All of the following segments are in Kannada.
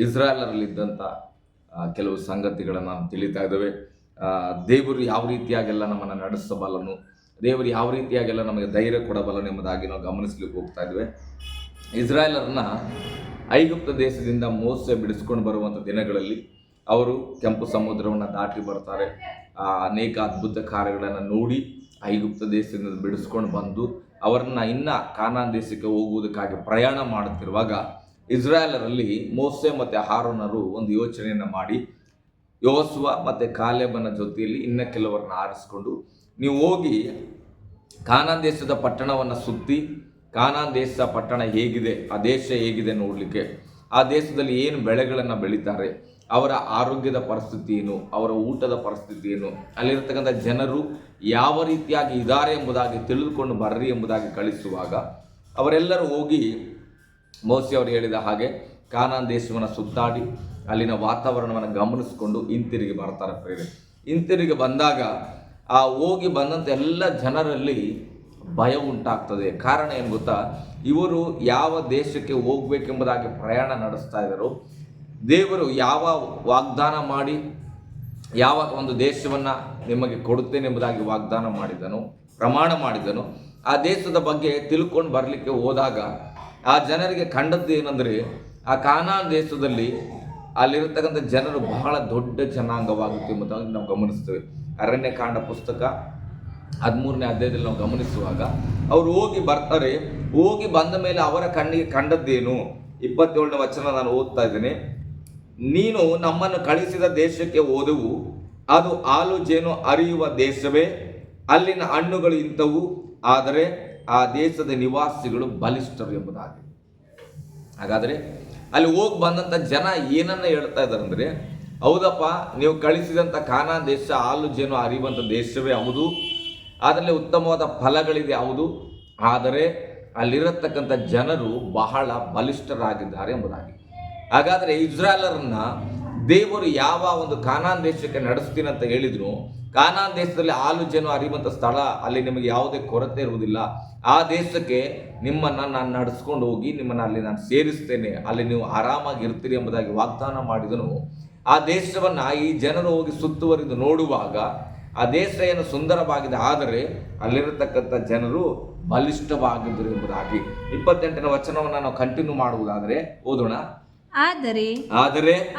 ಇಸ್ರಾಯೇಲರಲ್ಲಿದ್ದಂಥ ಕೆಲವು ಸಂಗತಿಗಳನ್ನು ನಾವು ತಿಳಿತಾ ಇದ್ದೇವೆ. ದೇವರು ಯಾವ ರೀತಿಯಾಗೆಲ್ಲ ನಮ್ಮನ್ನು ನಡೆಸಬಲ್ಲನು, ದೇವರು ಯಾವ ರೀತಿಯಾಗೆಲ್ಲ ನಮಗೆ ಧೈರ್ಯ ಕೊಡಬಲ್ಲನು ಎಂಬುದಾಗಿ ನಾವು ಗಮನಿಸ್ಲಿಕ್ಕೆ ಹೋಗ್ತಾ ಇದ್ದೇವೆ. ಇಸ್ರಾಯೇಲರನ್ನ ಐಗುಪ್ತ ದೇಶದಿಂದ ಮೋಸೆ ಬಿಡಿಸ್ಕೊಂಡು ಬರುವಂಥ ದಿನಗಳಲ್ಲಿ ಅವರು ಕೆಂಪು ಸಮುದ್ರವನ್ನು ದಾಟಿ ಬರ್ತಾರೆ. ಅನೇಕ ಅದ್ಭುತ ಕಾರ್ಯಗಳನ್ನು ನೋಡಿ ಐಗುಪ್ತ ದೇಶದಿಂದ ಬಿಡಿಸ್ಕೊಂಡು ಬಂದು ಅವರನ್ನ ಇನ್ನು ಕಾನಾನ್ ದೇಶಕ್ಕೆ ಹೋಗುವುದಕ್ಕಾಗಿ ಪ್ರಯಾಣ ಮಾಡುತ್ತಿರುವಾಗ ಇಸ್ರಾಯೇಲರಲ್ಲಿ ಮೋಸೆ ಮತ್ತು ಆರೋನರು ಒಂದು ಯೋಚನೆಯನ್ನು ಮಾಡಿ ಯೋಸುವ ಮತ್ತು ಕಾಲೇಬನ ಜೊತೆಯಲ್ಲಿ ಇನ್ನು ಕೆಲವರನ್ನ ಆರಿಸ್ಕೊಂಡು, ನೀವು ಹೋಗಿ ಕಾನಾನ್ ದೇಶದ ಪಟ್ಟಣವನ್ನು ಸುತ್ತಿ, ಕಾನಾನ್ ದೇಶ ಪಟ್ಟಣ ಹೇಗಿದೆ, ಆ ದೇಶ ಹೇಗಿದೆ ನೋಡಲಿಕ್ಕೆ, ಆ ದೇಶದಲ್ಲಿ ಏನು ಬೆಳೆಗಳನ್ನು ಬೆಳೀತಾರೆ, ಅವರ ಆರೋಗ್ಯದ ಪರಿಸ್ಥಿತಿ ಏನು, ಅವರ ಊಟದ ಪರಿಸ್ಥಿತಿ ಏನು, ಅಲ್ಲಿರ್ತಕ್ಕಂಥ ಜನರು ಯಾವ ರೀತಿಯಾಗಿ ಇದ್ದಾರೆ ಎಂಬುದಾಗಿ ತಿಳಿದುಕೊಂಡು ಬರ್ರಿ ಎಂಬುದಾಗಿ ಕಳಿಸುವಾಗ ಅವರೆಲ್ಲರೂ ಹೋಗಿ ಮೋಸೆ ಅವರು ಹೇಳಿದ ಹಾಗೆ ಕಾನಾನ್ ದೇಶವನ್ನು ಸುತ್ತಾಡಿ ಅಲ್ಲಿನ ವಾತಾವರಣವನ್ನು ಗಮನಿಸಿಕೊಂಡು ಹಿಂತಿರುಗಿ ಬರ್ತಾರೆ ಪ್ರೇರೆ. ಹಿಂತಿರುಗಿ ಬಂದಾಗ ಆ ಹೋಗಿ ಬಂದಂಥ ಎಲ್ಲ ಜನರಲ್ಲಿ ಭಯ ಉಂಟಾಗ್ತದೆ. ಕಾರಣ ಏನು ಗೊತ್ತಾ, ಇವರು ಯಾವ ದೇಶಕ್ಕೆ ಹೋಗ್ಬೇಕೆಂಬುದಾಗಿ ಪ್ರಯಾಣ ನಡೆಸ್ತಾ ಇದ್ದಾರೋ, ದೇವರು ಯಾವ ವಾಗ್ದಾನ ಮಾಡಿ ಯಾವ ಒಂದು ದೇಶವನ್ನು ನಿಮಗೆ ಕೊಡುತ್ತೇನೆ ಎಂಬುದಾಗಿ ವಾಗ್ದಾನ ಮಾಡಿದನು, ಪ್ರಮಾಣ ಮಾಡಿದನು, ಆ ದೇಶದ ಬಗ್ಗೆ ತಿಳ್ಕೊಂಡು ಬರಲಿಕ್ಕೆ ಹೋದಾಗ ಆ ಜನರಿಗೆ ಕಂಡದ್ದು ಏನಂದರೆ, ಆ ಕಾನಾನ್ ದೇಶದಲ್ಲಿ ಅಲ್ಲಿರತಕ್ಕಂಥ ಜನರು ಬಹಳ ದೊಡ್ಡ ಜನಾಂಗವಾಗುತ್ತೆ ಎಂಬುದಾಗಿ ನಾವು ಗಮನಿಸ್ತೇವೆ. ಅರಣ್ಯಕಾಂಡ ಪುಸ್ತಕ 13ನೇ ಅಧ್ಯಾಯದಲ್ಲಿ ನಾವು ಗಮನಿಸುವಾಗ ಅವರು ಹೋಗಿ ಬರ್ತಾರೆ. ಹೋಗಿ ಬಂದ ಮೇಲೆ ಅವರ ಕಣ್ಣಿಗೆ ಕಂಡದ್ದೇನು, 27ನೇ ವಚನ ನಾನು ಓದ್ತಾ ಇದ್ದೇನೆ. ನೀನು ನಮ್ಮನ್ನು ಕಳಿಸಿದ ದೇಶಕ್ಕೆ ಹೋದೆವು, ಅದು ಹಾಲು ಜೇನು ಹರಿಯುವ ದೇಶವೇ, ಅಲ್ಲಿನ ಹಣ್ಣುಗಳು ಇಂಥವು, ಆದರೆ ಆ ದೇಶದ ನಿವಾಸಿಗಳು ಬಲಿಷ್ಠರು ಎಂಬುದಾಗಿ. ಹಾಗಾದರೆ ಅಲ್ಲಿ ಹೋಗಿ ಬಂದಂಥ ಜನ ಏನನ್ನ ಹೇಳ್ತಾ ಇದ್ದಾರೆ ಅಂದರೆ, ಹೌದಪ್ಪ, ನೀವು ಕಳಿಸಿದಂಥ ಕಾನಾನ್ ದೇಶ ಹಾಲು ಜೇನು ಹರಿಯುವಂಥ ದೇಶವೇ ಹೌದು, ಅದರಲ್ಲಿ ಉತ್ತಮವಾದ ಫಲಗಳಿದೆ ಹೌದು, ಆದರೆ ಅಲ್ಲಿರತಕ್ಕಂಥ ಜನರು ಬಹಳ ಬಲಿಷ್ಠರಾಗಿದ್ದಾರೆ ಎಂಬುದಾಗಿ. ಹಾಗಾದರೆ ಇಸ್ರಾಯೇಲರನ್ನ ದೇವರು ಯಾವ ಒಂದು ಕಾನಾನ್ ದೇಶಕ್ಕೆ ನಡೆಸ್ತೀನಿ ಅಂತ ಹೇಳಿದ್ರು, ಕಾನಾನ್ ದೇಶದಲ್ಲಿ ಹಾಲು ಜೇನು ಹರಿಯುವಂಥ ಸ್ಥಳ, ಅಲ್ಲಿ ನಿಮಗೆ ಯಾವುದೇ ಕೊರತೆ ಇರುವುದಿಲ್ಲ, ಆ ದೇಶಕ್ಕೆ ನಿಮ್ಮನ್ನು ನಾನು ನಡೆಸ್ಕೊಂಡು ಹೋಗಿ ನಿಮ್ಮನ್ನು ಅಲ್ಲಿ ನಾನು ಸೇರಿಸ್ತೇನೆ, ಅಲ್ಲಿ ನೀವು ಆರಾಮಾಗಿ ಇರ್ತೀರಿ ಎಂಬುದಾಗಿ ವಾಗ್ದಾನ ಮಾಡಿದನು. ಆ ದೇಶವನ್ನು ಈ ಜನರು ಹೋಗಿ ಸುತ್ತುವರಿದು ನೋಡುವಾಗ ಆ ದೇಶ ಏನು ಸುಂದರವಾಗಿದೆ, ಆದರೆ ಅಲ್ಲಿರತಕ್ಕಂಥ ಜನರು ಬಲಿಷ್ಠವಾಗಿದ್ದರು ಎಂಬುದಾಗಿ. 28ನೇ ವಚನವನ್ನು ನಾವು ಕಂಟಿನ್ಯೂ ಮಾಡುವುದಾದರೆ ಓದೋಣ. ಆದರೆ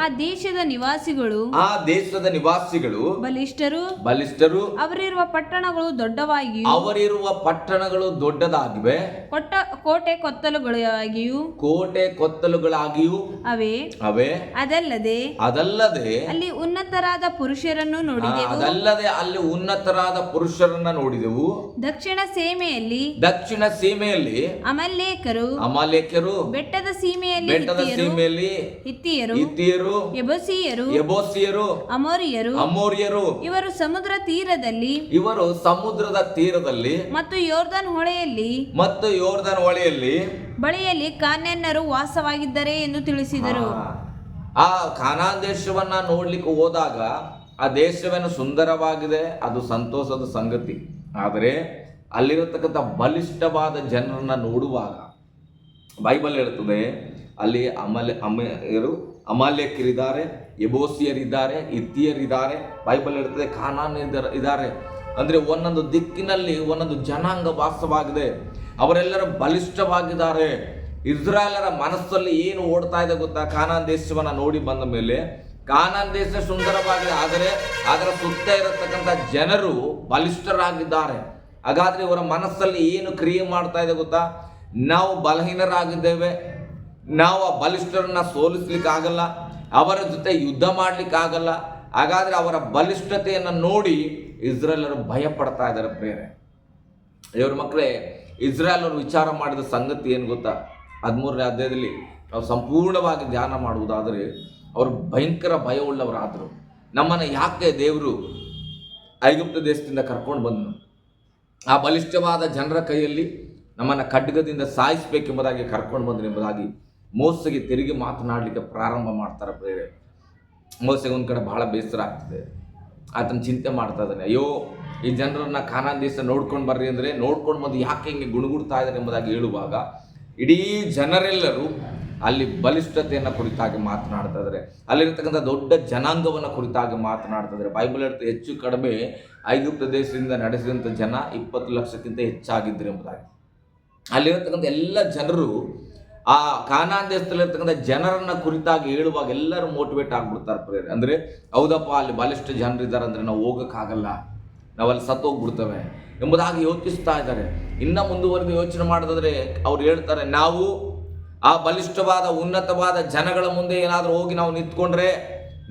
ಆ ದೇಶದ ನಿವಾಸಿಗಳು ಬಲಿಷ್ಠರು, ಅವರಿರುವ ಪಟ್ಟಣಗಳು ದೊಡ್ಡದಾಗಿವೆ, ಕೋಟೆ ಕೊತ್ತಲುಗಳಾಗಿಯೂ ಅವೇ. ಅದಲ್ಲದೆ ಅಲ್ಲಿ ಉನ್ನತರಾದ ಪುರುಷರನ್ನು ನೋಡಿದೆವು. ದಕ್ಷಿಣ ಸೀಮೆಯಲ್ಲಿ ಅಮಾಲೇಕರು, ಬೆಟ್ಟದ ಸೀಮೆಯಲ್ಲಿ ಹಿತ್ತಿಯರು, ಯೆಬೂಸಿಯರು, ಅಮೋರಿಯರು, ಇವರು ಸಮುದ್ರದ ತೀರದಲ್ಲಿ ಮತ್ತು ಯೋರ್ದನ್ ಹೊಳೆಯಲ್ಲಿ ಬಳಿಯಲ್ಲಿ ಕಾನಾನ್ಯರು ವಾಸವಾಗಿದ್ದಾರೆ ಎಂದು ತಿಳಿಸಿದರು. ಆ ಕಾನಾನ್ ದೇಶವನ್ನ ನೋಡ್ಲಿಕ್ಕೆ ಹೋದಾಗ ಆ ದೇಶವೇನು ಸುಂದರವಾಗಿದೆ, ಅದು ಸಂತೋಷದ ಸಂಗತಿ. ಆದರೆ ಅಲ್ಲಿರತಕ್ಕಂಥ ಬಲಿಷ್ಠವಾದ ಜನರನ್ನ ನೋಡುವಾಗ ಬೈಬಲ್ ಹೇಳ್ತದೆ, ಅಲ್ಲಿ ಅಮಾಲೇಕರಿದ್ದಾರೆ, ಯೆಬೂಸಿಯರಿದ್ದಾರೆ, ಹಿತ್ತಿಯರಿದ್ದಾರೆ. ಬೈಬಲ್ ಹೇಳ್ತದೆ ಕಾನಾನ್ ಇದ್ದಾರೆ. ಅಂದರೆ ಒಂದೊಂದು ದಿಕ್ಕಿನಲ್ಲಿ ಒಂದೊಂದು ಜನಾಂಗ ವಾಸವಾಗಿದೆ, ಅವರೆಲ್ಲರೂ ಬಲಿಷ್ಠವಾಗಿದ್ದಾರೆ. ಇಸ್ರಾಯೇಲರ ಮನಸ್ಸಲ್ಲಿ ಏನು ಓಡ್ತಾ ಇದೆ ಗೊತ್ತಾ, ಕಾನಾನ್ ದೇಶವನ್ನು ನೋಡಿ ಬಂದ ಮೇಲೆ ಕಾನಾನ್ ದೇಶ ಸುಂದರವಾಗಿದೆ, ಆದರೆ ಅದರ ಸುತ್ತ ಇರತಕ್ಕಂಥ ಜನರು ಬಲಿಷ್ಠರಾಗಿದ್ದಾರೆ. ಹಾಗಾದ್ರೆ ಇವರ ಮನಸ್ಸಲ್ಲಿ ಏನು ಕ್ರಿಯೆ ಮಾಡ್ತಾ ಇದೆ ಗೊತ್ತಾ, ನಾವು ಬಲಹೀನರಾಗಿದ್ದೇವೆ, ನಾವು ಆ ಬಲಿಷ್ಠರನ್ನ ಸೋಲಿಸ್ಲಿಕ್ಕಾಗಲ್ಲ, ಅವರ ಜೊತೆ ಯುದ್ಧ ಮಾಡ್ಲಿಕ್ಕಾಗಲ್ಲ. ಹಾಗಾದ್ರೆ ಅವರ ಬಲಿಷ್ಠತೆಯನ್ನು ನೋಡಿ ಇಸ್ರಾಯೇಲರು ಭಯ ಪಡ್ತಾ ಇದ್ದಾರೆ ಪ್ರೇರೆ. ಇವ್ರ ಮಕ್ಕಳೇ, ಇಸ್ರಾಯೇಲರು ವಿಚಾರ ಮಾಡಿದ ಸಂಗತಿ ಏನು ಗೊತ್ತಾ, 13ನೇ ಅಧ್ಯಾಯದಲ್ಲಿ ನಾವು ಸಂಪೂರ್ಣವಾಗಿ ಧ್ಯಾನ ಮಾಡುವುದಾದರೆ ಅವರು ಭಯಂಕರ ಭಯವುಳ್ಳವರಾದರು. ನಮ್ಮನ್ನು ಯಾಕೆ ದೇವರು ಐಗುಪ್ತ ದೇಶದಿಂದ ಕರ್ಕೊಂಡು ಬಂದನು, ಆ ಬಲಿಷ್ಠವಾದ ಜನರ ಕೈಯಲ್ಲಿ ನಮ್ಮನ್ನು ಖಡ್ಗದಿಂದ ಸಾಯಿಸಬೇಕೆಂಬುದಾಗಿ ಕರ್ಕೊಂಡು ಬಂದರು ಎಂಬುದಾಗಿ ಮೋಸೆಗೆ ತಿರುಗಿ ಮಾತನಾಡಲಿಕ್ಕೆ ಪ್ರಾರಂಭ ಮಾಡ್ತಾರೆ ಪ್ರೇರೆ. ಮೋಸೆಗೆ ಒಂದು ಕಡೆ ಬಹಳ ಬೇಸರ ಆಗ್ತದೆ, ಆತನ ಚಿಂತೆ ಮಾಡ್ತಾ ಇದ್ದಾನೆ. ಅಯ್ಯೋ, ಈ ಜನರನ್ನ ಕಾನಾನ್ ದೇಶ ನೋಡ್ಕೊಂಡು ಬರ್ರಿ ಅಂದರೆ ನೋಡ್ಕೊಂಡು ಬಂದು ಯಾಕೆ ಹಿಂಗೆ ಗುಣಗುಡ್ತಾ ಇದ್ದಾರೆ ಎಂಬುದಾಗಿ ಹೇಳುವಾಗ ಇಡೀ ಜನರೆಲ್ಲರೂ ಅಲ್ಲಿ ಬಲಿಷ್ಠತೆಯನ್ನು ಕುರಿತಾಗಿ ಮಾತನಾಡ್ತಾ ಇದ್ದಾರೆ. ಅಲ್ಲಿರ್ತಕ್ಕಂಥ ದೊಡ್ಡ ಜನಾಂಗವನ್ನು ಕುರಿತಾಗಿ ಮಾತನಾಡ್ತಾ ಇದ್ದಾರೆ. ಬೈಬಲ್ ಹೇಳ್ತಾ ಹೆಚ್ಚು ಕಡಿಮೆ ಐಗುಪ್ತ ದೇಶದಿಂದ ನಡೆಸಿದಂಥ ಜನ 20 ಲಕ್ಷಕ್ಕಿಂತ ಹೆಚ್ಚಾಗಿದ್ದರು ಎಂಬುದಾಗಿ. ಅಲ್ಲಿರತಕ್ಕಂಥ ಎಲ್ಲ ಜನರು ಆ ಕಾನಾನ್ ದೇಶದಲ್ಲಿರ್ತಕ್ಕಂಥ ಜನರನ್ನ ಕುರಿತಾಗಿ ಹೇಳುವಾಗ ಎಲ್ಲರೂ ಮೋಟಿವೇಟ್ ಆಗ್ಬಿಡ್ತಾರೆ ಪ್ರೇರೆ. ಅಂದರೆ ಹೌದಪ್ಪ, ಅಲ್ಲಿ ಬಲಿಷ್ಠ ಜನರಿದ್ದಾರೆ ಅಂದರೆ ನಾವು ಹೋಗೋಕ್ಕಾಗಲ್ಲ, ನಾವಲ್ಲಿ ಸತ್ತೋಗ್ಬಿಡ್ತೇವೆ ಎಂಬುದಾಗಿ ಯೋಚಿಸ್ತಾ ಇದ್ದಾರೆ. ಇನ್ನು ಮುಂದುವರೆದು ಯೋಚನೆ ಮಾಡಿದ್ರೆ ಅವ್ರು ಹೇಳ್ತಾರೆ, ನಾವು ಆ ಬಲಿಷ್ಠವಾದ ಉನ್ನತವಾದ ಜನಗಳ ಮುಂದೆ ಏನಾದರೂ ಹೋಗಿ ನಾವು ನಿಂತ್ಕೊಂಡ್ರೆ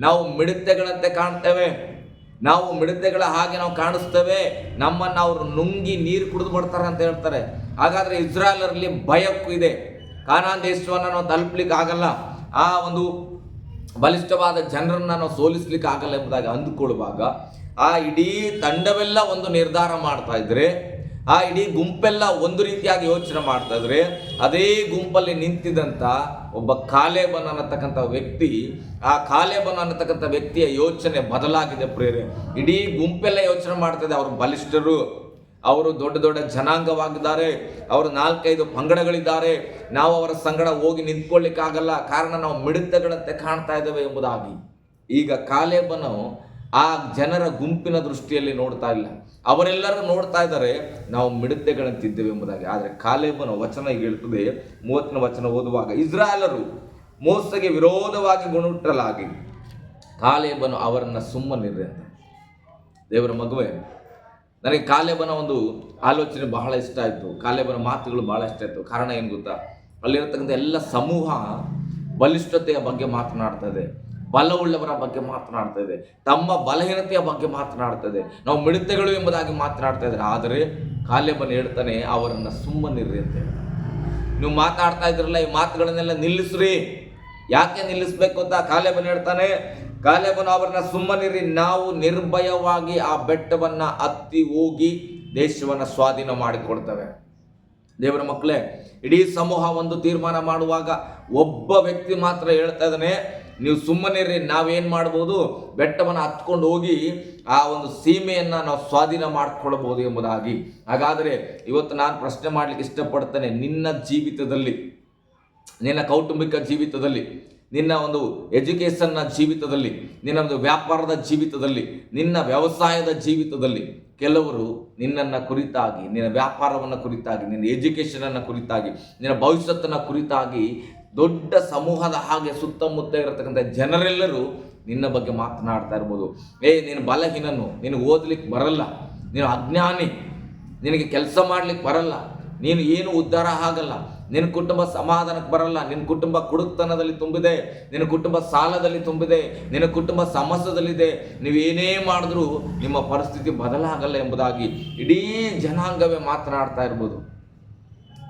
ನಾವು ಮಿಡತೆಗಳಂತೆ ಕಾಣ್ತೇವೆ, ನಾವು ಮಿಡತೆಗಳ ಹಾಗೆ ನಾವು ಕಾಣಿಸ್ತೇವೆ, ನಮ್ಮನ್ನು ಅವರು ನುಂಗಿ ನೀರು ಕುಡಿದು ಬಿಡ್ತಾರೆ ಅಂತ ಹೇಳ್ತಾರೆ. ಹಾಗಾದರೆ ಇಸ್ರಾಯೇಲರಲ್ಲಿ ಭಯಕ್ಕೂ ಇದೆ, ಕಾನಾನ್ ದೇಶವನ್ನು ನಾವು ತಲುಪಲಿಕ್ಕೆ ಆಗಲ್ಲ, ಆ ಒಂದು ಬಲಿಷ್ಠವಾದ ಜನರನ್ನು ನಾವು ಸೋಲಿಸ್ಲಿಕ್ಕೆ ಆಗಲ್ಲ ಎಂಬುದಾಗಿ ಅಂದುಕೊಳ್ಳುವಾಗ ಆ ಇಡೀ ತಂಡವೆಲ್ಲ ಒಂದು ನಿರ್ಧಾರ ಮಾಡ್ತಾ ಇದ್ರೆ, ಆ ಇಡೀ ಗುಂಪೆಲ್ಲ ಒಂದು ರೀತಿಯಾಗಿ ಯೋಚನೆ ಮಾಡ್ತಾ ಇದ್ರೆ, ಅದೇ ಗುಂಪಲ್ಲಿ ನಿಂತಿದ್ದಂಥ ಒಬ್ಬ ಕಾಲೇಬನ್ ಅನ್ನತಕ್ಕಂಥ ವ್ಯಕ್ತಿ, ಆ ಕಾಲೇಬನ್ ಅನ್ನತಕ್ಕಂಥ ವ್ಯಕ್ತಿಯ ಯೋಚನೆ ಬದಲಾಗಿದೆ ಪ್ರೇರೆ. ಇಡೀ ಗುಂಪೆಲ್ಲ ಯೋಚನೆ ಮಾಡ್ತಾ ಇದೆ, ಅವರು ಬಲಿಷ್ಠರು, ಅವರು ದೊಡ್ಡ ದೊಡ್ಡ ಜನಾಂಗವಾಗಿದ್ದಾರೆ, ಅವರು 4-5 ಪಂಗಡಗಳಿದ್ದಾರೆ, ನಾವು ಅವರ ಸಂಗಡ ಹೋಗಿ ನಿಂತ್ಕೊಳ್ಳಿಕ್ಕಾಗಲ್ಲ, ಕಾರಣ ನಾವು ಮಿಡತೆಗಳಂತೆ ಕಾಣ್ತಾ ಇದ್ದೇವೆ ಎಂಬುದಾಗಿ. ಈಗ ಕಾಲೇಬನು ಆ ಜನರ ಗುಂಪಿನ ದೃಷ್ಟಿಯಲ್ಲಿ ನೋಡ್ತಾ ಇಲ್ಲ, ಅವರೆಲ್ಲರೂ ನೋಡ್ತಾ ಇದ್ದಾರೆ ನಾವು ಮಿಡತೆಗಳಂತಿದ್ದೇವೆ ಎಂಬುದಾಗಿ. ಆದರೆ ಕಾಲೇಬನ ವಚನ ಹೇಳ್ತದೆ, 30ನೇ ವಚನ ಓದುವಾಗ, ಇಸ್ರಾಯೇಲರು ಮೋಸೆಗೆ ವಿರೋಧವಾಗಿ ಗುಣುಟ್ಟಲಾಗಿ ಕಾಲೇಬನು ಅವರನ್ನು ಸುಮ್ಮನಿರ್ರಿ ಅಂತ. ದೇವರ ಮಗುವೆ, ನನಗೆ ಕಾಲೇಬನ ಒಂದು ಆಲೋಚನೆ ಬಹಳ ಇಷ್ಟ ಆಯಿತು, ಕಾಲೇಬನ ಮಾತುಗಳು ಬಹಳ ಇಷ್ಟ ಆಯಿತು. ಕಾರಣ ಏನು ಗೊತ್ತಾ, ಅಲ್ಲಿರತಕ್ಕಂಥ ಎಲ್ಲ ಸಮೂಹ ಬಲಿಷ್ಠತೆಯ ಬಗ್ಗೆ ಮಾತನಾಡ್ತಾ ಇದೆ, ಬಲವುಳ್ಳವರ ಬಗ್ಗೆ ಮಾತನಾಡ್ತಾ ಇದೆ, ತಮ್ಮ ಬಲಹೀನತೆಯ ಬಗ್ಗೆ ಮಾತನಾಡ್ತಾ ಇದೆ, ನಾವು ಮಿಡತೆಗಳು ಎಂಬುದಾಗಿ ಮಾತನಾಡ್ತಾ ಇದ್ದಾರೆ. ಆದರೆ ಕಾಲೇಬನ ಹೇಳ್ತಾನೆ, ಅವರನ್ನು ಸುಮ್ಮನಿರ್ರಿ ಅಂತ ಹೇಳ್ತಾನೆ. ನೀವು ಮಾತಾಡ್ತಾ ಇದ್ರಲ್ಲ, ಈ ಮಾತುಗಳನ್ನೆಲ್ಲ ನಿಲ್ಲಿಸ್ರಿ. ಯಾಕೆ ನಿಲ್ಲಿಸ್ಬೇಕು ಅಂತ ಕಾಲೇಬನ ಹೇಳ್ತಾನೆ, ಕಾಲೇಬನು ಅವರನ್ನ ಸುಮ್ಮನಿರಿ, ನಾವು ನಿರ್ಭಯವಾಗಿ ಆ ಬೆಟ್ಟವನ್ನು ಹತ್ತಿ ಹೋಗಿ ದೇಶವನ್ನು ಸ್ವಾಧೀನ ಮಾಡಿಕೊಡ್ತೇವೆ. ದೇವರ ಮಕ್ಕಳೇ, ಇಡೀ ಸಮೂಹ ಒಂದು ತೀರ್ಮಾನ ಮಾಡುವಾಗ ಒಬ್ಬ ವ್ಯಕ್ತಿ ಮಾತ್ರ ಹೇಳ್ತಾ ಇದ್ದಾನೆ, ನೀವು ಸುಮ್ಮನಿರಿ, ನಾವೇನು ಮಾಡ್ಬೋದು, ಬೆಟ್ಟವನ್ನು ಹತ್ಕೊಂಡು ಹೋಗಿ ಆ ಒಂದು ಸೀಮೆಯನ್ನು ನಾವು ಸ್ವಾಧೀನ ಮಾಡಿಕೊಳ್ಬೋದು ಎಂಬುದಾಗಿ. ಹಾಗಾದರೆ ಇವತ್ತು ನಾನು ಪ್ರಶ್ನೆ ಮಾಡಲಿಕ್ಕೆ ಇಷ್ಟಪಡ್ತೇನೆ, ನಿನ್ನ ಜೀವಿತದಲ್ಲಿ, ನಿನ್ನ ಕೌಟುಂಬಿಕ ಜೀವಿತದಲ್ಲಿ, ನಿನ್ನ ಒಂದು ಎಜುಕೇಷನ್ನ ಜೀವಿತದಲ್ಲಿ, ನಿನ್ನ ಒಂದು ವ್ಯಾಪಾರದ ಜೀವಿತದಲ್ಲಿ, ನಿನ್ನ ವ್ಯವಸಾಯದ ಜೀವಿತದಲ್ಲಿ ಕೆಲವರು ನಿನ್ನನ್ನು ಕುರಿತಾಗಿ, ನಿನ್ನ ವ್ಯಾಪಾರವನ್ನು ಕುರಿತಾಗಿ, ನಿನ್ನ ಎಜುಕೇಷನನ್ನು ಕುರಿತಾಗಿ, ನಿನ್ನ ಭವಿಷ್ಯತ್ತನ್ನು ಕುರಿತಾಗಿ ದೊಡ್ಡ ಸಮೂಹದ ಹಾಗೆ ಸುತ್ತಮುತ್ತ ಇರತಕ್ಕಂಥ ಜನರೆಲ್ಲರೂ ನಿನ್ನ ಬಗ್ಗೆ ಮಾತನಾಡ್ತಾ ಇರ್ಬೋದು. ನೀನು ಬಲಹೀನನು, ನಿನಗೆ ಓದಲಿಕ್ಕೆ ಬರಲ್ಲ, ನೀನು ಅಜ್ಞಾನಿ, ನಿನಗೆ ಕೆಲಸ ಮಾಡಲಿಕ್ಕೆ ಬರಲ್ಲ, ನೀನು ಏನು ಉದ್ಧಾರ ಆಗಲ್ಲ, ನಿನ್ನ ಕುಟುಂಬ ಸಮಾಧಾನಕ್ಕೆ ಬರಲ್ಲ, ನಿನ್ನ ಕುಟುಂಬ ಕುಡುಕ್ತನದಲ್ಲಿ ತುಂಬಿದೆ, ನಿನ್ನ ಕುಟುಂಬ ಸಾಲದಲ್ಲಿ ತುಂಬಿದೆ, ನಿನ್ನ ಕುಟುಂಬ ಸಮಸ್ಯೆದಲ್ಲಿದೆ, ನೀವೇನೇ ಮಾಡಿದ್ರೂ ನಿಮ್ಮ ಪರಿಸ್ಥಿತಿ ಬದಲಾಗಲ್ಲ ಎಂಬುದಾಗಿ ಇಡೀ ಜನಾಂಗವೇ ಮಾತನಾಡ್ತಾ ಇರ್ಬೋದು.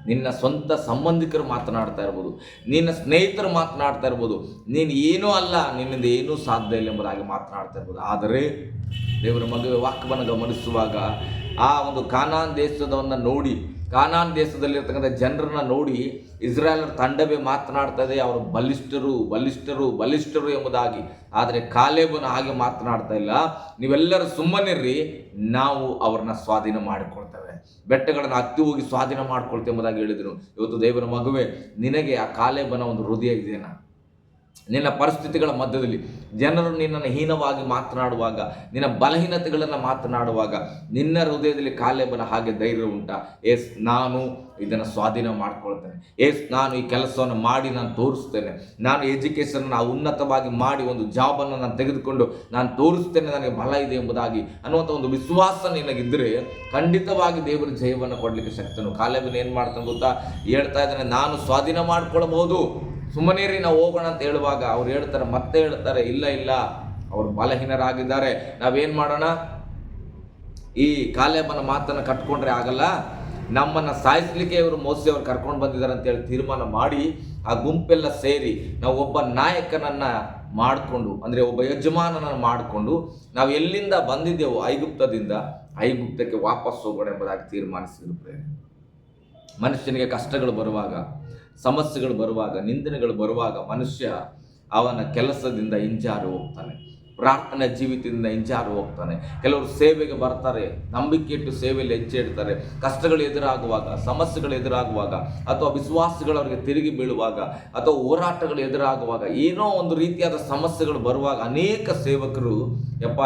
ನಿನ್ನ ಸ್ವಂತ ಸಂಬಂಧಿಕರು ಮಾತನಾಡ್ತಾ ಇರ್ಬೋದು, ನಿನ್ನ ಸ್ನೇಹಿತರು ಮಾತನಾಡ್ತಾ ಇರ್ಬೋದು, ನೀನು ಏನೂ ಅಲ್ಲ, ನಿನ್ನಿಂದ ಏನೂ ಸಾಧ್ಯ ಇಲ್ಲ ಎಂಬುದಾಗಿ ಮಾತನಾಡ್ತಾ ಇರ್ಬೋದು. ಆದರೆ ದೇವರ ಮಗುವೆ ವಾಕ್ಯವನ್ನು ಗಮನಿಸುವಾಗ ಆ ಒಂದು ಕಾನಾನ್ ದೇಶದವನ್ನು ನೋಡಿ, ಕಾನಾನ್ ದೇಶದಲ್ಲಿರ್ತಕ್ಕಂಥ ಜನರನ್ನ ನೋಡಿ ಇಸ್ರಾಯೇಲರ ತಂಡವೇ ಮಾತನಾಡ್ತಾ ಇದೆ, ಅವರು ಬಲಿಷ್ಠರು ಬಲಿಷ್ಠರು ಬಲಿಷ್ಠರು ಎಂಬುದಾಗಿ. ಆದರೆ ಕಾಲೇಬನ ಹಾಗೆ ಮಾತನಾಡ್ತಾ ಇಲ್ಲ, ನೀವೆಲ್ಲರೂ ಸುಮ್ಮನಿರ್ರಿ, ನಾವು ಅವ್ರನ್ನ ಸ್ವಾಧೀನ ಮಾಡಿಕೊಳ್ತೇವೆ, ಬೆಟ್ಟಗಳನ್ನು ಹತ್ತಿ ಹೋಗಿ ಸ್ವಾಧೀನ ಮಾಡ್ಕೊಳ್ತೇವೆ ಎಂಬುದಾಗಿ ಹೇಳಿದರು. ಇವತ್ತು ದೇವರ ಮಗುವೆ, ನಿನಗೆ ಆ ಕಾಲೇಬನ ಒಂದು ಹೃದಯ ಇದೆಯಾ? ನಿನ್ನ ಪರಿಸ್ಥಿತಿಗಳ ಮಧ್ಯದಲ್ಲಿ ಜನರು ನಿನ್ನನ್ನು ಹೀನವಾಗಿ ಮಾತನಾಡುವಾಗ, ನಿನ್ನ ಬಲಹೀನತೆಗಳನ್ನು ಮಾತನಾಡುವಾಗ ನಿನ್ನ ಹೃದಯದಲ್ಲಿ ಕಾಲೇಬನ ಹಾಗೆ ಧೈರ್ಯ ಉಂಟಾ? ನಾನು ಇದನ್ನು ಸ್ವಾಧೀನ ಮಾಡ್ಕೊಳ್ತೇನೆ, ನಾನು ಈ ಕೆಲಸವನ್ನು ಮಾಡಿ ನಾನು ತೋರಿಸ್ತೇನೆ, ನಾನು ಎಜುಕೇಷನ್ನ ಉನ್ನತವಾಗಿ ಮಾಡಿ ಒಂದು ಜಾಬನ್ನು ನಾನು ತೆಗೆದುಕೊಂಡು ನಾನು ತೋರಿಸ್ತೇನೆ, ನನಗೆ ಬಲ ಇದೆ ಎಂಬುದಾಗಿ ಅನ್ನುವಂಥ ಒಂದು ವಿಶ್ವಾಸ ನಿನಗಿದ್ದರೆ ಖಂಡಿತವಾಗಿ ದೇವರು ಜಯವನ್ನು ಕೊಡಲಿಕ್ಕೆ ಶಕ್ತನು. ಕಾಲೇಬನ ಏನು ಮಾಡ್ತಾನೆ ಗೊತ್ತಾ? ಹೇಳ್ತಾ ಇದ್ದಾನೆ, ನಾನು ಸ್ವಾಧೀನ ಮಾಡ್ಕೊಳ್ಬಹುದು, ಸುಮ್ಮನೇರಿ ನಾವು ಹೋಗೋಣ ಅಂತ ಹೇಳುವಾಗ ಅವ್ರು ಹೇಳ್ತಾರೆ, ಮತ್ತೆ ಹೇಳ್ತಾರೆ, ಇಲ್ಲ ಇಲ್ಲ, ಅವರು ಬಲಹೀನರಾಗಿದ್ದಾರೆ, ನಾವೇನು ಮಾಡೋಣ, ಈ ಕಾಲೇಬನ ಮಾತನ್ನು ಕಟ್ಕೊಂಡ್ರೆ ಆಗಲ್ಲ, ನಮ್ಮನ್ನು ಸಾಯಿಸಲಿಕ್ಕೆ ಇವರು ಮೋಸೆ ಅವರು ಕರ್ಕೊಂಡು ಬಂದಿದ್ದಾರೆ ಅಂತೇಳಿ ತೀರ್ಮಾನ ಮಾಡಿ ಆ ಗುಂಪೆಲ್ಲ ಸೇರಿ ನಾವು ಒಬ್ಬ ನಾಯಕನನ್ನು ಮಾಡಿಕೊಂಡು, ಅಂದರೆ ಒಬ್ಬ ಯಜಮಾನನನ್ನು ಮಾಡಿಕೊಂಡು ನಾವು ಎಲ್ಲಿಂದ ಬಂದಿದ್ದೆವು ಐಗುಪ್ತದಿಂದ ಐಗುಪ್ತಕ್ಕೆ ವಾಪಸ್ ಹೋಗೋಣ ಎಂಬುದಾಗಿ ತೀರ್ಮಾನಿಸಿದ್ರು. ಮನುಷ್ಯನಿಗೆ ಕಷ್ಟಗಳು ಬರುವಾಗ, ಸಮಸ್ಯೆಗಳು ಬರುವಾಗ, ನಿಂದನೆಗಳು ಬರುವಾಗ ಮನುಷ್ಯ ಅವನ ಕೆಲಸದಿಂದ ಹಿಂಜಾರಿ ಹೋಗ್ತಾನೆ, ಪ್ರಾರ್ಥನೆ ಜೀವಿತದಿಂದ ಹಿಂಜಾರು ಹೋಗ್ತಾನೆ. ಕೆಲವರು ಸೇವೆಗೆ ಬರ್ತಾರೆ, ನಂಬಿಕೆ ಇಟ್ಟು ಸೇವೆಯಲ್ಲಿ ಹೆಜ್ಜೆ ಇಡ್ತಾರೆ. ಕಷ್ಟಗಳು ಎದುರಾಗುವಾಗ, ಸಮಸ್ಯೆಗಳು ಎದುರಾಗುವಾಗ, ಅಥವಾ ವಿಶ್ವಾಸಗಳವರಿಗೆ ತಿರುಗಿ ಬೀಳುವಾಗ, ಅಥವಾ ಹೋರಾಟಗಳು ಎದುರಾಗುವಾಗ, ಏನೋ ಒಂದು ರೀತಿಯಾದ ಸಮಸ್ಯೆಗಳು ಬರುವಾಗ ಅನೇಕ ಸೇವಕರು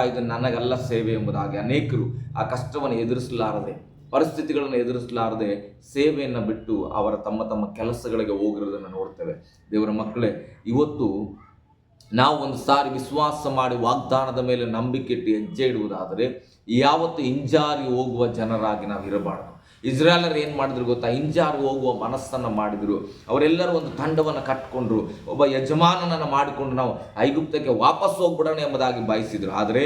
ಇದು ನನಗಲ್ಲ ಸೇವೆ ಎಂಬುದಾಗಿ ಅನೇಕರು ಆ ಕಷ್ಟವನ್ನು ಎದುರಿಸಲಾರದೆ, ಪರಿಸ್ಥಿತಿಗಳನ್ನು ಎದುರಿಸಲಾರದೆ ಸೇವೆಯನ್ನು ಬಿಟ್ಟು ಅವರ ತಮ್ಮ ಕೆಲಸಗಳಿಗೆ ಹೋಗಿರೋದನ್ನು ನೋಡ್ತೇವೆ. ದೇವರ ಮಕ್ಕಳೇ, ಇವತ್ತು ನಾವು ಒಂದು ಸಾರಿ ವಿಶ್ವಾಸ ಮಾಡಿ ವಾಗ್ದಾನದ ಮೇಲೆ ನಂಬಿಕೆ ಇಟ್ಟು ಹೆಜ್ಜೆ ಇಡುವುದಾದರೆ ಯಾವತ್ತು ಹಿಂಜಾರಿ ಹೋಗುವ ಜನರಾಗಿ ನಾವು ಇರಬಾರ್ದು. ಇಸ್ರಾಯೇಲರು ಏನು ಮಾಡಿದ್ರು ಗೊತ್ತಾ? ಹಿಂಜಾರಿ ಹೋಗುವ ಮನಸ್ಸನ್ನು ಮಾಡಿದರು. ಅವರೆಲ್ಲರೂ ಒಂದು ತಂಡವನ್ನು ಕಟ್ಟಿಕೊಂಡ್ರು, ಒಬ್ಬ ಯಜಮಾನನನ್ನು ಮಾಡಿಕೊಂಡು ನಾವು ಐಗುಪ್ತಕ್ಕೆ ವಾಪಸ್ ಹೋಗ್ಬಿಡೋಣ ಎಂಬುದಾಗಿ ಬಯಸಿದ್ರು. ಆದರೆ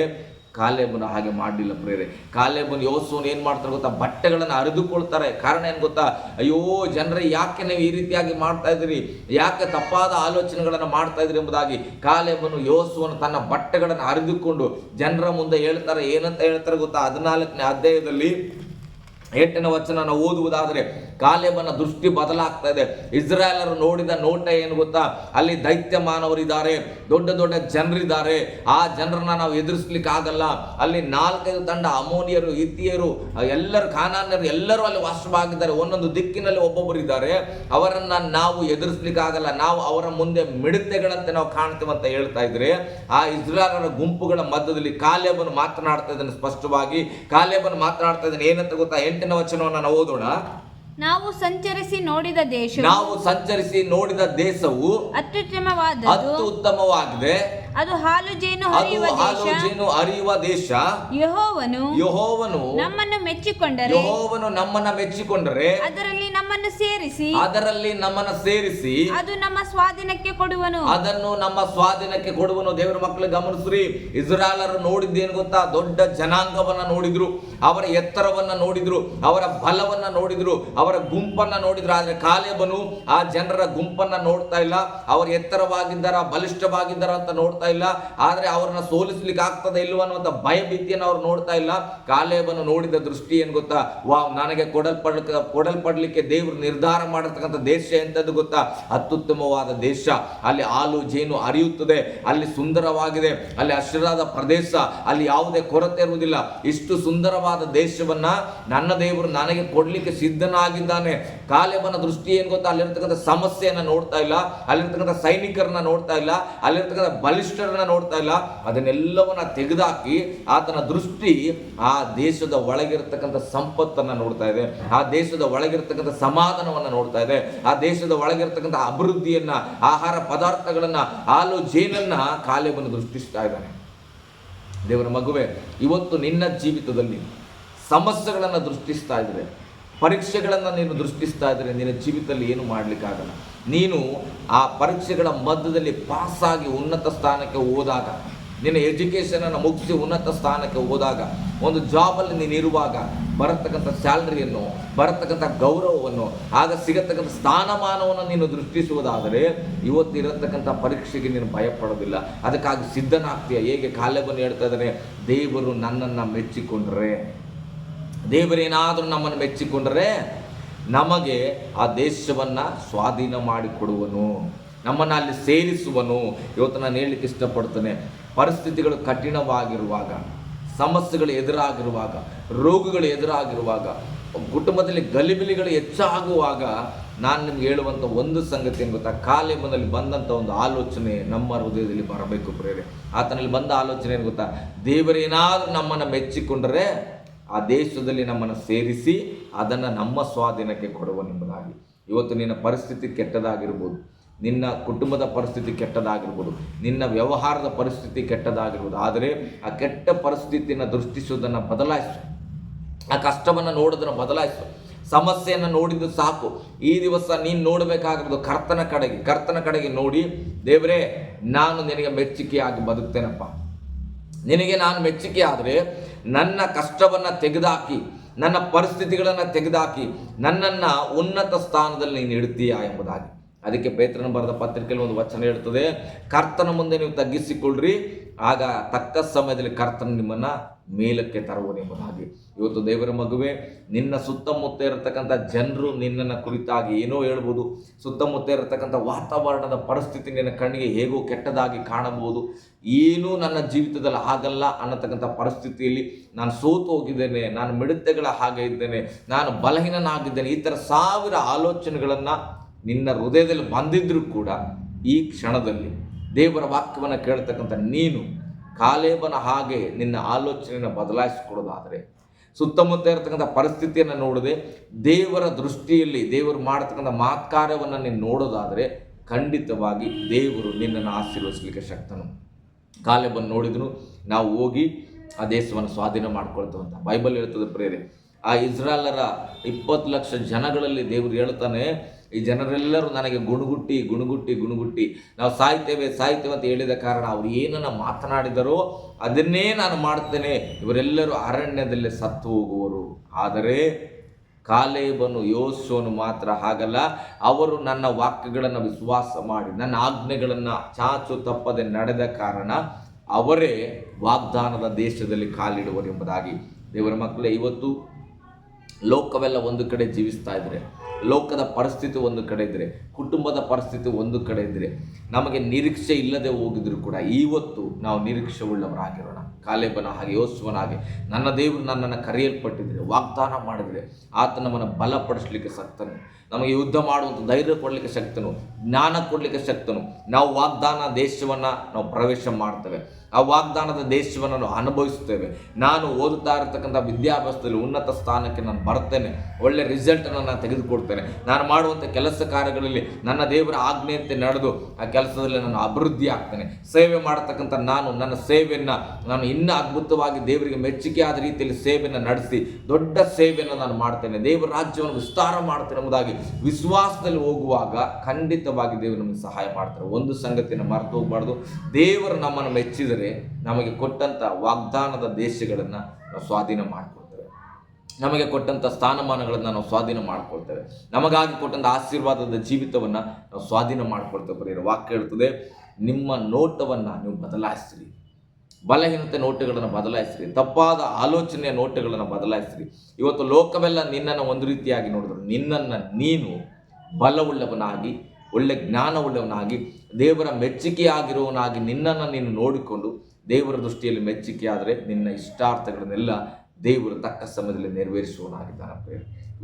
ಕಾಲೇಬನು ಹಾಗೆ ಮಾಡಲಿಲ್ಲ ಪ್ರೇರೆ. ಕಾಲೇಬನು ಯೋಸುವನು ಏನು ಮಾಡ್ತಾರೆ ಗೊತ್ತಾ? ಬಟ್ಟೆಗಳನ್ನು ಹರಿದುಕೊಳ್ತಾರೆ. ಕಾರಣ ಏನು ಗೊತ್ತಾ? ಅಯ್ಯೋ ಜನರೇ, ಯಾಕೆ ನೀವು ಈ ರೀತಿಯಾಗಿ ಮಾಡ್ತಾ ಇದ್ದೀರಿ, ಯಾಕೆ ತಪ್ಪಾದ ಆಲೋಚನೆಗಳನ್ನು ಮಾಡ್ತಾ ಇದ್ರಿ ಎಂಬುದಾಗಿ ಕಾಲೇಬನು ಯೋಸುವನು ತನ್ನ ಬಟ್ಟೆಗಳನ್ನು ಹರಿದುಕೊಂಡು ಜನರ ಮುಂದೆ ಹೇಳ್ತಾರೆ. ಏನಂತ ಹೇಳ್ತಾರೆ ಗೊತ್ತಾ? 14ನೇ ಅಧ್ಯಾಯದಲ್ಲಿ 8ನೇ ವಚನ ನಾವು ಓದುವುದಾದರೆ ಕಾಲೇಬನ ದೃಷ್ಟಿ ಬದಲಾಗ್ತಾ ಇದೆ. ಇಸ್ರಾಯೇಲರು ನೋಡಿದ ನೋಟ ಏನು ಗೊತ್ತಾ? ಅಲ್ಲಿ ದೈತ್ಯ ಮಾನವರಿದ್ದಾರೆ, ದೊಡ್ಡ ದೊಡ್ಡ ಜನರಿದ್ದಾರೆ. ಆ ಜನರನ್ನ ನಾವು ಎದುರಿಸ್ಲಿಕ್ಕೆ ಆಗಲ್ಲ. ಅಲ್ಲಿ 4-5 ತಂಡ ಅಮೋನಿಯರು, ಹಿತ್ತಿಯರು, ಎಲ್ಲರೂ ಕಾನಾನ್ಯರು ಎಲ್ಲರೂ ಅಲ್ಲಿ ವಾಸವಾಗಿದ್ದಾರೆ. ಒಂದೊಂದು ದಿಕ್ಕಿನಲ್ಲಿ ಒಬ್ಬೊಬ್ಬರು ಇದ್ದಾರೆ. ಅವರನ್ನ ನಾವು ಎದುರಿಸ್ಲಿಕ್ಕೆ ಆಗಲ್ಲ. ನಾವು ಅವರ ಮುಂದೆ ಮಿಡತೆಗಳಂತೆ ನಾವು ಕಾಣ್ತೇವೆ ಅಂತ ಹೇಳ್ತಾ ಇದ್ರೆ, ಆ ಇಸ್ರಾಯೇಲರ ಗುಂಪುಗಳ ಮಧ್ಯದಲ್ಲಿ ಕಾಲೇಬನು ಮಾತನಾಡ್ತಾ ಇದ್ದಾನೆ. ಸ್ಪಷ್ಟವಾಗಿ ಕಾಲೇಬನು ಮಾತನಾಡ್ತಾ ಇದ್ದಾನೆ. ಏನಂತ ಗೊತ್ತಾ? 8ನೇ ವಚನವನ್ನು ನಾವು ಓದೋಣ. ನಾವು ಸಂಚರಿಸಿ ನೋಡಿದ ದೇಶವು ಅತ್ಯುತ್ತಮವಾಗಿದೆ. ಅದು ಹಾಲು ಜೇನು ಹರಿಯುವ ದೇಶ. ಯೆಹೋವನು ನಮ್ಮನ್ನು ಮೆಚ್ಚಿಕೊಂಡರೆ ಅದರಲ್ಲಿ ನಮ್ಮನ್ನು ಸೇರಿಸಿ ಅದು ನಮ್ಮ ಸ್ವಾಧೀನಕ್ಕೆ ಕೊಡುವನು. ದೇವರ ಮಕ್ಕಳು ಗಮನಿಸ್ರಿ, ಇಸ್ರಾಯೇಲರು ನೋಡಿದ್ದೇನು ಗೊತ್ತಾ? ದೊಡ್ಡ ಜನಾಂಗವನ್ನ ನೋಡಿದ್ರು, ಅವರ ಎತ್ತರವನ್ನ ನೋಡಿದ್ರು, ಅವರ ಬಲವನ್ನ ನೋಡಿದ್ರು, ಅವರ ಗುಂಪನ್ನ ನೋಡಿದ್ರು. ಆದ್ರೆ ಕಾಲೇಬನು ಆ ಜನರ ಗುಂಪನ್ನ ನೋಡ್ತಾ ಇಲ್ಲ. ಅವರು ಎತ್ತರವಾಗಿದ್ದಾರ, ಬಲಿಷ್ಠವಾಗಿದ್ದಾರ ಅಂತ ನೋಡ್ತಾ ಇಲ್ಲ. ಆದ್ರೆ ಅವ್ರನ್ನ ಸೋಲಿಸ್ಲಿಕ್ಕೆ ಆಗ್ತದೆ ಇಲ್ವ ಅನ್ನುವಂಥ ಭಯಭೀತಿಯನ್ನು ಅವ್ರು ನೋಡ್ತಾ ಇಲ್ಲ. ಕಾಲೇಬನು ನೋಡಿದ ದೃಷ್ಟಿ ಏನ್ ಗೊತ್ತಾ? ವಾವ್, ನನಗೆ ಕೊಡಲ್ಪಡ್ಲಿಕ್ಕೆ ದೇವರು ನಿರ್ಧಾರ ಮಾಡಿರ್ತಕ್ಕಂಥ ದೇಶ ಎಂತದ್ದು ಗೊತ್ತಾ? ಅತ್ಯುತ್ತಮವಾದ ದೇಶ. ಅಲ್ಲಿ ಹಾಲು ಜೇನು ಹರಿಯುತ್ತದೆ, ಅಲ್ಲಿ ಸುಂದರವಾಗಿದೆ, ಅಲ್ಲಿ ಹಸಿರಾದ ಪ್ರದೇಶ, ಅಲ್ಲಿ ಯಾವುದೇ ಕೊರತೆ ಇರುವುದಿಲ್ಲ. ಇಷ್ಟು ಸುಂದರವಾದ ದೇಶವನ್ನ ನನ್ನ ದೇವರು ನನಗೆ ಕೊಡ್ಲಿಕ್ಕೆ ಸಿದ್ಧನಾಗಿದ್ದಾನೆ. ಕಾಲೇಬನ ದೃಷ್ಟಿ ಏನ್ ಗೊತ್ತಾ? ಅಲ್ಲಿರ್ತಕ್ಕಂಥ ಸಮಸ್ಯೆಯನ್ನ ನೋಡ್ತಾ ಇಲ್ಲ, ಅಲ್ಲಿರ್ತಕ್ಕಂಥ ಸೈನಿಕರನ್ನ ನೋಡ್ತಾ ಇಲ್ಲ, ಅಲ್ಲಿರ್ತಕ್ಕಂಥ ಬಲಿಷ್ಠರನ್ನ ನೋಡ್ತಾ ಇಲ್ಲ. ಅದನ್ನೆಲ್ಲವನ್ನ ತೆಗೆದುಹಾಕಿ ಆತನ ದೃಷ್ಟಿ ಆ ದೇಶದ ಒಳಗಿರ್ತಕ್ಕಂಥ ಸಂಪತ್ತನ್ನ ನೋಡ್ತಾ ಇದೆ, ಆ ದೇಶದ ಒಳಗಿರ್ತಕ್ಕಂಥ ಸಮಾಧಾನವನ್ನ ನೋಡ್ತಾ ಇದೆ, ಆ ದೇಶದ ಒಳಗಿರ್ತಕ್ಕಂಥ ಅಭಿವೃದ್ಧಿಯನ್ನ, ಆಹಾರ ಪದಾರ್ಥಗಳನ್ನ, ಹಾಲು ಜೇನನ್ನ ಕಾಲೇಬನು ದೃಷ್ಟಿಸ್ತಾ ಇದ್ದಾನೆ. ದೇವರ ಮಗುವೆ, ಇವತ್ತು ನಿನ್ನ ಜೀವಿತದಲ್ಲಿ ಸಮಸ್ಯೆಗಳನ್ನು ದೃಷ್ಟಿಸ್ತಾ ಇದ್ರೆ, ಪರೀಕ್ಷೆಗಳನ್ನು ನೀನು ದೃಷ್ಟಿಸ್ತಾ ಇದ್ರೆ, ನಿನ್ನ ಜೀವಿತದಲ್ಲಿ ಏನು ಮಾಡಲಿಕ್ಕಾಗಲ್ಲ. ನೀನು ಆ ಪರೀಕ್ಷೆಗಳ ಮಧ್ಯದಲ್ಲಿ ಪಾಸಾಗಿ ಉನ್ನತ ಸ್ಥಾನಕ್ಕೆ ಹೋದಾಗ, ನಿನ್ನ ಎಜುಕೇಷನನ್ನು ಮುಗಿಸಿ ಉನ್ನತ ಸ್ಥಾನಕ್ಕೆ ಹೋದಾಗ, ಒಂದು ಜಾಬಲ್ಲಿ ನೀನು ಇರುವಾಗ ಬರತಕ್ಕಂಥ ಸ್ಯಾಲ್ರಿಯನ್ನು, ಬರತಕ್ಕಂಥ ಗೌರವವನ್ನು, ಆಗ ಸಿಗತಕ್ಕಂಥ ಸ್ಥಾನಮಾನವನ್ನು ನೀನು ದೃಷ್ಟಿಸುವುದಾದರೆ ಇವತ್ತಿರತಕ್ಕಂಥ ಪರೀಕ್ಷೆಗೆ ನೀನು ಭಯಪಡೋದಿಲ್ಲ. ಅದಕ್ಕಾಗಿ ಸಿದ್ಧನಾಗ್ತೀಯ. ಹೇಗೆ ಕಾಲೇಬನು ಹೇಳ್ತಾ ಇದ್ದಾನೆ, ದೇವರು ನನ್ನನ್ನು ಮೆಚ್ಚಿಕೊಂಡ್ರೆ, ದೇವರೇನಾದರೂ ನಮ್ಮನ್ನು ಮೆಚ್ಚಿಕೊಂಡ್ರೆ ನಮಗೆ ಆ ದೇಶವನ್ನು ಸ್ವಾಧೀನ ಮಾಡಿಕೊಡುವನು, ನಮ್ಮನ್ನು ಅಲ್ಲಿ ಸೇರಿಸುವನು. ಇವತ್ತು ನಾನು ಹೇಳಲಿಕ್ಕೆ ಇಷ್ಟಪಡ್ತೇನೆ, ಪರಿಸ್ಥಿತಿಗಳು ಕಠಿಣವಾಗಿರುವಾಗ, ಸಮಸ್ಯೆಗಳು ಎದುರಾಗಿರುವಾಗ, ರೋಗಗಳು ಎದುರಾಗಿರುವಾಗ, ಕುಟುಂಬದಲ್ಲಿ ಗಲಿಬಿಲಿಗಳು ಹೆಚ್ಚಾಗುವಾಗ ನಾನು ನಿಮ್ಗೆ ಹೇಳುವಂಥ ಒಂದು ಸಂಗತಿ ಏನು ಗೊತ್ತಾ? ಕಾಲೇಬನಲ್ಲಿ ಬಂದಂಥ ಒಂದು ಆಲೋಚನೆ ನಮ್ಮ ಹೃದಯದಲ್ಲಿ ಬರಬೇಕು ಪ್ರೇರೆ. ಆತನಲ್ಲಿ ಬಂದ ಆಲೋಚನೆ ಏನು ಗೊತ್ತಾ? ದೇವರೇನಾದರೂ ನಮ್ಮನ್ನು ಮೆಚ್ಚಿಕೊಂಡರೆ ಆ ದೇಶದಲ್ಲಿ ನಮ್ಮನ್ನು ಸೇರಿಸಿ ಅದನ್ನು ನಮ್ಮ ಸ್ವಾಧೀನಕ್ಕೆ ಕೊಡುವನೆಂಬುದಾಗಿ. ಇವತ್ತು ನಿನ್ನ ಪರಿಸ್ಥಿತಿ ಕೆಟ್ಟದಾಗಿರ್ಬೋದು, ನಿನ್ನ ಕುಟುಂಬದ ಪರಿಸ್ಥಿತಿ ಕೆಟ್ಟದಾಗಿರ್ಬೋದು, ನಿನ್ನ ವ್ಯವಹಾರದ ಪರಿಸ್ಥಿತಿ ಕೆಟ್ಟದಾಗಿರ್ಬೋದು. ಆದರೆ ಆ ಕೆಟ್ಟ ಪರಿಸ್ಥಿತಿಯನ್ನು ದೃಷ್ಟಿಸುವುದನ್ನು ಬದಲಾಯಿಸು, ಆ ಕಷ್ಟವನ್ನು ನೋಡೋದನ್ನು ಬದಲಾಯಿಸು. ಸಮಸ್ಯೆಯನ್ನು ನೋಡಿದ್ದು ಸಾಕು. ಈ ದಿವಸ ನೀನು ನೋಡಬೇಕಾಗಿರೋದು ಕರ್ತನ ಕಡೆಗೆ ನೋಡಿ, ದೇವರೇ ನಾನು ನಿನಗೆ ಮೆಚ್ಚುಗೆಯಾಗಿ ಬದುಕ್ತೇನಪ್ಪ, ನಿನಗೆ ನಾನು ಮೆಚ್ಚುಗೆ ಆದರೆ ನನ್ನ ಕಷ್ಟವನ್ನು ತೆಗೆದುಹಾಕಿ, ನನ್ನ ಪರಿಸ್ಥಿತಿಗಳನ್ನು ತೆಗೆದುಹಾಕಿ ನನ್ನನ್ನು ಉನ್ನತ ಸ್ಥಾನದಲ್ಲಿ ನೀನು ಇಡ್ತೀಯಾ ಎಂಬುದಾಗಿ. ಅದಕ್ಕೆ ಪೇತ್ರನ ಬರೆದ ಪತ್ರಿಕೆಯಲ್ಲಿ ಒಂದು ವಚನ ಹೇಳ್ತದೆ, ಕರ್ತನ ಮುಂದೆ ನೀವು ತಗ್ಗಿಸಿಕೊಳ್ಳ್ರಿ, ಆಗ ತಕ್ಕ ಸಮಯದಲ್ಲಿ ಕರ್ತನ ನಿಮ್ಮನ್ನು ಮೇಲಕ್ಕೆ ತರುವನೆಂಬುದಾಗಿ. ಇವತ್ತು ದೇವರ ಮಗುವೆ, ನಿನ್ನ ಸುತ್ತಮುತ್ತ ಇರತಕ್ಕಂಥ ಜನರು ನಿನ್ನನ್ನು ಕುರಿತಾಗಿ ಏನೋ ಹೇಳ್ಬೋದು, ಸುತ್ತಮುತ್ತ ಇರತಕ್ಕಂಥ ವಾತಾವರಣದ ಪರಿಸ್ಥಿತಿ ನಿನ್ನ ಕಣ್ಣಿಗೆ ಹೇಗೋ ಕೆಟ್ಟದಾಗಿ ಕಾಣಬಹುದು, ಏನೂ ನನ್ನ ಜೀವಿತದಲ್ಲಿ ಆಗಲ್ಲ ಅನ್ನತಕ್ಕಂಥ ಪರಿಸ್ಥಿತಿಯಲ್ಲಿ ನಾನು ಸೋತು ಹೋಗಿದ್ದೇನೆ, ನಾನು ಮಿಡತೆಗಳ ಹಾಗೆ ಇದ್ದೇನೆ, ನಾನು ಬಲಹೀನನಾಗಿದ್ದೇನೆ, ಈ ಥರ 1000 ಆಲೋಚನೆಗಳನ್ನು ನಿನ್ನ ಹೃದಯದಲ್ಲಿ ಬಂದಿದ್ರೂ ಕೂಡ ಈ ಕ್ಷಣದಲ್ಲಿ ದೇವರ ವಾಕ್ಯವನ್ನು ಕೇಳ್ತಕ್ಕಂಥ ನೀನು ಕಾಲೇಬನ ಹಾಗೆ ನಿನ್ನ ಆಲೋಚನೆಯನ್ನು ಬದಲಾಯಿಸಿಕೊಡೋದಾದರೆ, ಸುತ್ತಮುತ್ತ ಇರತಕ್ಕಂಥ ಪರಿಸ್ಥಿತಿಯನ್ನು ನೋಡದೆ ದೇವರ ದೃಷ್ಟಿಯಲ್ಲಿ ದೇವರು ಮಾಡತಕ್ಕಂಥ ಮಾತ್ಕಾರ್ಯವನ್ನು ನೀನು ನೋಡೋದಾದರೆ ಖಂಡಿತವಾಗಿ ದೇವರು ನಿನ್ನನ್ನು ಆಶೀರ್ವದಿಸಲಿಕ್ಕೆ ಶಕ್ತನು. ಕಾಲೇಬನ್ನು ನೋಡಿದನು, ನಾವು ಹೋಗಿ ಆ ದೇಶವನ್ನು ಸ್ವಾಧೀನ ಮಾಡ್ಕೊಳ್ತೇವೆ ಅಂತ ಬೈಬಲ್ ಹೇಳ್ತದೆ ಪ್ರೇರೆ. ಆ ಇಸ್ರಾಯೇಲರ 20 ಲಕ್ಷ ಜನಗಳಲ್ಲಿ ದೇವರು ಹೇಳ್ತಾನೆ, ಈ ಜನರೆಲ್ಲರೂ ನನಗೆ ಗುಣಗುಟ್ಟಿ ನಾವು ಸಾಯ್ತೇವೆ ಅಂತ ಹೇಳಿದ ಕಾರಣ ಅವರು ಏನನ್ನು ಮಾತನಾಡಿದರೋ ಅದನ್ನೇ ನಾನು ಮಾಡ್ತೇನೆ, ಇವರೆಲ್ಲರೂ ಅರಣ್ಯದಲ್ಲಿ ಸತ್ತು ಹೋಗುವರು. ಆದರೆ ಕಾಲೇಬನು ಯೋಶುವನು ಮಾತ್ರ ಹಾಗಲ್ಲ, ಅವರು ನನ್ನ ವಾಕ್ಯಗಳನ್ನು ವಿಶ್ವಾಸ ಮಾಡಿ ನನ್ನ ಆಜ್ಞೆಗಳನ್ನು ಚಾಚು ತಪ್ಪದೆ ನಡೆದ ಕಾರಣ ಅವರೇ ವಾಗ್ದಾನದ ದೇಶದಲ್ಲಿ ಕಾಲಿಡುವರು ಎಂಬುದಾಗಿ. ದೇವರ ಮಕ್ಕಳೇ, ಇವತ್ತು ಲೋಕವೆಲ್ಲ ಒಂದು ಕಡೆ ಜೀವಿಸ್ತಾ ಇದ್ರೆ, ಲೋಕದ ಪರಿಸ್ಥಿತಿ ಒಂದು ಕಡೆ ಇದ್ದರೆ, ಕುಟುಂಬದ ಪರಿಸ್ಥಿತಿ ಒಂದು ಕಡೆ ಇದ್ದರೆ, ನಮಗೆ ನಿರೀಕ್ಷೆ ಇಲ್ಲದೆ ಹೋಗಿದ್ರು ಕೂಡ ಇವತ್ತು ನಾವು ನಿರೀಕ್ಷೆ ಉಳ್ಳವರಾಗಿರೋಣ. ಕಾಲೇಬನ ಹಾಗೆ ಯೋಶುವನ ಹಾಗೆ ನನ್ನ ದೇವರು ನನ್ನನ್ನು ಕರೆಯಲ್ಪಟ್ಟಿದ್ರೆ, ವಾಗ್ದಾನ ಮಾಡಿದರೆ ಆತ ನಮ್ಮನ್ನು ಬಲಪಡಿಸಲಿಕ್ಕೆ ಶಕ್ತನು, ನಮಗೆ ಯುದ್ಧ ಮಾಡುವಂಥ ಧೈರ್ಯ ಕೊಡಲಿಕ್ಕೆ ಶಕ್ತನು, ಜ್ಞಾನ ಕೊಡಲಿಕ್ಕೆ ಶಕ್ತನು. ನಾವು ವಾಗ್ದಾನ ದೇಶವನ್ನು ನಾವು ಪ್ರವೇಶ ಮಾಡ್ತೇವೆ, ಆ ವಾಗ್ದಾನದ ದೇಶವನ್ನು ನಾವು ಅನುಭವಿಸ್ತೇವೆ. ನಾನು ಓದುತ್ತಾ ಇರತಕ್ಕಂಥ ವಿದ್ಯಾಭ್ಯಾಸದಲ್ಲಿ ಉನ್ನತ ಸ್ಥಾನಕ್ಕೆ ನಾನು ಬರ್ತೇನೆ, ಒಳ್ಳೆ ರಿಸಲ್ಟನ್ನು ನಾನು ತೆಗೆದುಕೊಡ್ತೇನೆ. ನಾನು ಮಾಡುವಂಥ ಕೆಲಸ ಕಾರ್ಯಗಳಲ್ಲಿ ನನ್ನ ದೇವರ ಆಜ್ಞೆಯಂತೆ ನಡೆದು ಆ ಕೆಲಸದಲ್ಲಿ ನಾನು ಅಭಿವೃದ್ಧಿ ಆಗ್ತೇನೆ. ಸೇವೆ ಮಾಡತಕ್ಕಂಥ ನನ್ನ ಸೇವೆಯನ್ನು ನಾನು ಇನ್ನೂ ಅದ್ಭುತವಾಗಿ ದೇವರಿಗೆ ಮೆಚ್ಚುಗೆ ಆದ ರೀತಿಯಲ್ಲಿ ಸೇವೆಯನ್ನು ನಡೆಸಿ ದೊಡ್ಡ ಸೇವೆಯನ್ನು ನಾನು ಮಾಡ್ತೇನೆ, ದೇವರ ರಾಜ್ಯವನ್ನು ವಿಸ್ತಾರ ಮಾಡ್ತೇನೆ ಎಂಬುದಾಗಿ ವಿಶ್ವಾಸದಲ್ಲಿ ಹೋಗುವಾಗ ಖಂಡಿತವಾಗಿ ದೇವರು ನಮಗೆ ಸಹಾಯ ಮಾಡ್ತಾರೆ. ಒಂದು ಸಂಗತಿಯನ್ನು ಮರೆತು ಹೋಗಬಾರ್ದು, ದೇವರು ನಮ್ಮನ್ನು ಮೆಚ್ಚಿದರೆ ನಮಗೆ ಕೊಟ್ಟಂಥ ವಾಗ್ದಾನದ ದೇಶಗಳನ್ನು ನಾವು ಸ್ವಾಧೀನ ಮಾಡಿಕೊಳ್ತೇವೆ, ನಮಗೆ ಕೊಟ್ಟಂಥ ಸ್ಥಾನಮಾನಗಳನ್ನು ನಾವು ಸ್ವಾಧೀನ ಮಾಡ್ಕೊಳ್ತೇವೆ, ನಮಗಾಗಿ ಕೊಟ್ಟಂಥ ಆಶೀರ್ವಾದದ ಜೀವಿತವನ್ನು ನಾವು ಸ್ವಾಧೀನ ಮಾಡ್ಕೊಳ್ತೇವೆ. ಬರೀ ವಾಕ್ಯ ಹೇಳ್ತದೆ, ನಿಮ್ಮ ನೋಟವನ್ನು ನೀವು ಬದಲಾಯಿಸ್ರಿ, ಬಲಹೀನತೆ ನೋಟಗಳನ್ನು ಬದಲಾಯಿಸ್ರಿ, ತಪ್ಪಾದ ಆಲೋಚನೆಯ ನೋಟಗಳನ್ನು ಬದಲಾಯಿಸ್ರಿ. ಇವತ್ತು ಲೋಕವೆಲ್ಲ ನಿನ್ನನ್ನು ಒಂದು ರೀತಿಯಾಗಿ ನೋಡಿದ್ರು, ನಿನ್ನನ್ನು ನೀನು ಬಲವುಳ್ಳವನಾಗಿ, ಒಳ್ಳೆ ಜ್ಞಾನವುಳ್ಳವನಾಗಿ, ದೇವರ ಮೆಚ್ಚುಗೆಯಾಗಿರುವವನಾಗಿ ನಿನ್ನನ್ನು ನೀನು ನೋಡಿಕೊಂಡು ದೇವರ ದೃಷ್ಟಿಯಲ್ಲಿ ಮೆಚ್ಚುಗೆಯಾದರೆ ನಿನ್ನ ಇಷ್ಟಾರ್ಥಗಳನ್ನೆಲ್ಲ ದೇವರು ತಕ್ಕ ಸಮಯದಲ್ಲಿ ನೆರವೇರಿಸುವವನಾಗಿದ್ದಾನೆ.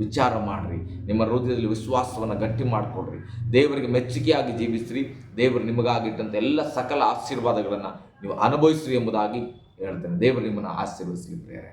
ವಿಚಾರ ಮಾಡಿರಿ, ನಿಮ್ಮ ಹೃದಯದಲ್ಲಿ ವಿಶ್ವಾಸವನ್ನು ಗಟ್ಟಿ ಮಾಡಿಕೊಡ್ರಿ, ದೇವರಿಗೆ ಮೆಚ್ಚುಗೆಯಾಗಿ ಜೀವಿಸ್ರಿ, ದೇವರು ನಿಮಗಾಗಿಟ್ಟಂಥ ಎಲ್ಲ ಸಕಲ ಆಶೀರ್ವಾದಗಳನ್ನು ನೀವು ಅನುಭವಿಸ್ರಿ ಎಂಬುದಾಗಿ ಹೇಳ್ತೇನೆ. ದೇವರು ನಿಮ್ಮನ್ನು ಆಶೀರ್ವದಿಸಲಿ ಪ್ರಿಯರೇ.